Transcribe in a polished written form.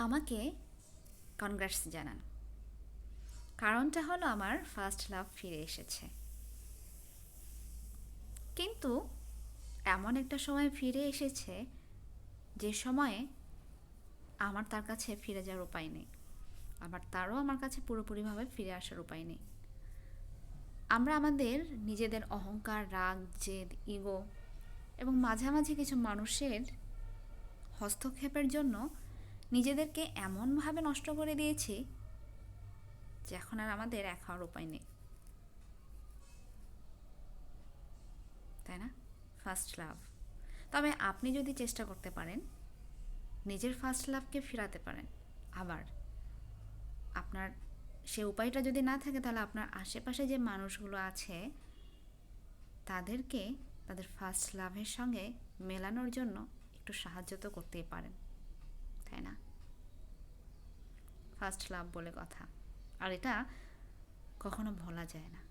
আমাকে কনগ্রাটস জানান। কারণটা হলো আমার ফার্স্ট লাভ ফিরে এসেছে, কিন্তু এমন একটা সময় ফিরে এসেছে যে সময়ে আমার তার কাছে ফিরে যাওয়ার উপায় নেই, আবার তারও আমার কাছে পুরোপুরিভাবে ফিরে আসার উপায় নেই। আমরা আমাদের নিজেদের অহংকার, রাগ, জেদ, ইগো এবং মাঝামাঝি কিছু মানুষের হস্তক্ষেপের জন্য নিজেদেরকে এমনভাবে নষ্ট করে দিয়েছি যে এখন আর আমাদের এক হওয়ার উপায় নেই, তাই না? First love. তবে আপনি যদি চেষ্টা করতে পারেন নিজের ফার্স্ট লাভকে ফেরাতে পারেন, আবার আপনার সে উপায়টা যদি না থাকে তাহলে আপনার আশেপাশে যে মানুষগুলো আছে তাদেরকে তাদের ফার্স্ট লাভের সঙ্গে মেলানোর জন্য একটু সাহায্য তো করতেই পারেন, তাই না? ফার্স্ট লাভ বলে কথা, আর এটা কখনো ভোলা যায় না।